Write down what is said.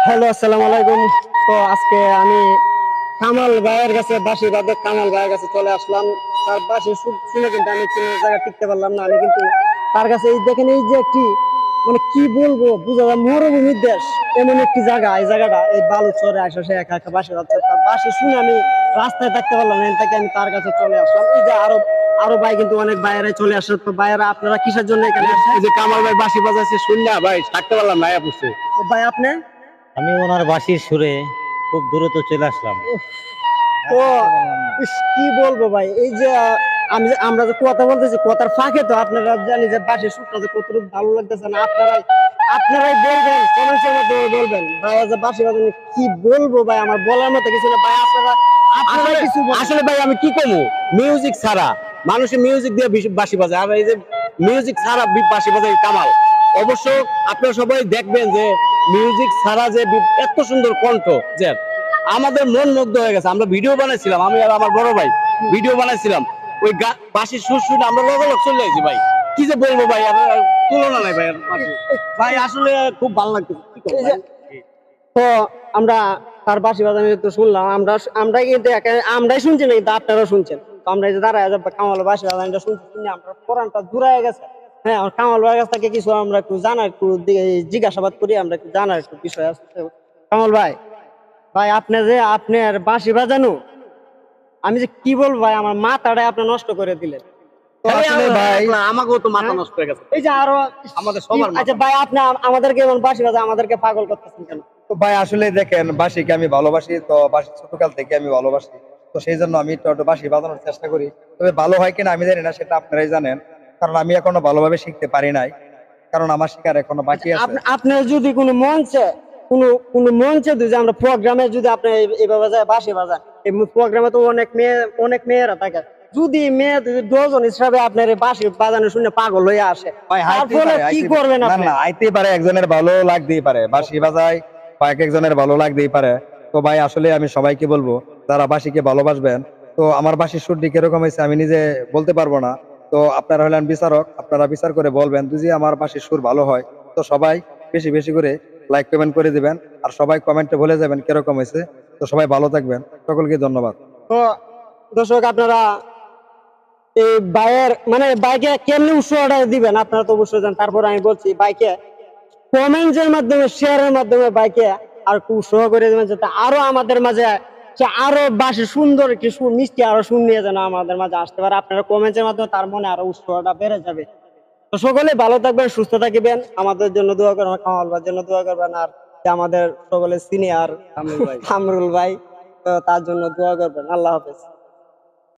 Hello, আসসালামু আলাইকুম। তো আজকে আমি কামাল ভাইয়ের কাছে, বাঁশি বাদক কামাল ভাইয়ের কাছে চলে আসলাম। তার বাঁশি শুনে কিন্তু আমি কোনো জায়গায় টিকতে পারলাম না। আমি কিন্তু তার কাছে এই দেখেন, এই যে একটি মানে কি বলবো, বুঝা যায় মরুভূমির দেশ, এমন একটি জায়গা। এই জায়গাটা এই বালুচরে আশেপাশে একা একা বাঁশি বাজছে। তার বাঁশি শুনে আমি রাস্তায় থাকতে পারলাম না, তাকে আমি তার কাছে চলে আসলাম। এই যে আরো আরো ভাই কিন্তু অনেক ভাইয়েরাই চলে আসে। তো ভাইয়েরা, আপনারা কিসের জন্য এখানে আসছেন? এই যে কামাল ভাই বাঁশি বাজাচ্ছে শুননা ভাই থাকতে পারলাম না বুঝছে। তো ভাই আপনি আমি ওনার বাঁশির সুরে খুব দ্রুত চলে আসলাম। তো কি বলবো ভাই, এই যে আমরা যে কথা বলতেছি, কথার ফাঁকে তো আপনারা জানি যে বাসের সুরটা যে কতটুকু ভালো লাগতেছে না। আপনারাই বলবেন, কমেন্টের মধ্যে বলবেন ভাই যে বাঁশি বাজানো কি বলবো ভাই, আমার বলার মতো কিছু না ভাই। আপনারা আপনারা আসলে কিছু বলেন। আসলে ভাই আমি কি করবো, মিউজিক ছাড়া মানুষের মিউজিক দিয়ে বাঁশি বাজায়, আর এই যে মিউজিক ছাড়া বাঁশি বাজায় কামাল। অবশ্য আপনারা সবাই দেখবেন যে মিউজিক ছাড়া যে এত সুন্দর কণ্ঠ, যে আমাদের মন মুগ্ধ হয়ে গেছে। আমরা ভিডিও বানাইছিলাম, আমি আর আমার বড় ভাই ভিডিও বানাইছিলাম, ওই বাঁশির সুর শুনে আমরা লগালগ চলে আসছি ভাই। কি যে বলবো ভাই, আর তুলনা নাই ভাই। ভাই আসলে খুব ভালো লাগছে। এই যে তো আমরা তার বাঁশি বাজানো তো শুনলাম, আমরাই কিন্তু আমরাই শুনছি না, কিন্তু আপনারা শুনছেন। তো আমরা এই যে দাঁড়ায় কামাল বাঁশি বাজানোটা শুনছি, শুনে আমরা কোরআনটা জুড়ায় গেছে। হ্যাঁ, আমার কামাল ভাইয়ের কাছ থেকে কিছু আমরা একটু জানার, একটু জিজ্ঞাসাবাদ করি, আমরা একটু জানার একটু বিষয় আছে। কামাল ভাই, ভাই আপনি যে আপনার বাঁশি বাজানো, আমি যে কি বলবো ভাই, আমার মাথাটাই আপনি নষ্ট করে দিলেন। তো আসলে ভাই, আমাকেও তো মাথা নষ্ট হয়ে গেছে। এই যে আরো আমাদের সবার আচ্ছা ভাই, আপনি আমাদেরকে এমন বাঁশি বাজা আমাদেরকে পাগল করতেছেন কেন? তো ভাই আসলে দেখেন, বাঁশিকে আমি ভালোবাসি, তো বাঁশি ছোটকাল থেকে আমি ভালোবাসি। তো সেই জন্য আমি একটু একটু বাঁশি বাজানোর চেষ্টা করি। তবে ভালো হয় কিনা আমি জানি না, সেটা আপনারাই জানেন, কারণ আমি এখনো ভালোভাবে শিখতে পারি নাই, কারণ আমার শিকার এখনো বাকি আছে। আপনার যদি কোনো মঞ্চে কোনো মঞ্চে যদি আমরা প্রোগ্রামে যদি আপনি এইভাবে যায় বাঁশি বাজান, এই প্রোগ্রামে তো অনেক মেয়েরা থাকে, যদি মেয়ে ডজন হিসাবে আপনার এই বাঁশি বাজানো শুনে পাগল হয়ে আসে, ভাই হাইতেই তারপরে পারে, কি করবেন না আপনি? না, আইতেই পারে, একজনের ভালো লাগতেই পারে বাঁশি বাজায়, বা এক একজনের ভালো লাগতেই পারে। তো ভাই আসলে আমি সবাইকে বলবো, যারা বাঁশিকে ভালোবাসবেন, তো আমার বাঁশির সুরটি কিরকম হয়েছে আমি নিজে বলতে পারবো না। তো আপনারা হলেন বিচারক, আপনারা বিচার করে বলবেন। যদি আমার বাঁশির সুর ভালো হয়, তো সবাই বেশি বেশি করে লাইক কমেন্ট করে দিবেন, আর সবাই কমেন্টে বলে যাবেন কিরকম হয়েছে। তো সবাই ভালো থাকবেন, সকলকে ধন্যবাদ। তো দর্শক, আপনারা এই বাইয়ের মানে বাইকে কেমনি উৎসাহটা দিবেন আপনারা তো অবশ্যই জানেন। তারপর আমি বলছি, বাইকে কমেন্টের মাধ্যমে, শেয়ারের মাধ্যমে বাইকে আর একটু উৎসাহ করে দেবেন, যাতে আরো আমাদের মাঝে সে আরো বাসি সুন্দর একটি সুর, মিষ্টি আরো সুর নিয়ে যেন আমাদের মাঝে আসতে পারে। আপনারা কমেন্টের মাধ্যমে তার মনে আরো উৎসাহটা বেড়ে যাবে। তো সকলে ভালো থাকবেন, সুস্থ থাকবেন, আমাদের জন্য দোয়া করবেন, কামাল ভাইয়ের জন্য দোয়া করবেন, আর যে আমাদের সকলের সিনিয়র আমরুল ভাই, তো তার জন্য দোয়া করবেন। আল্লাহ হাফেজ।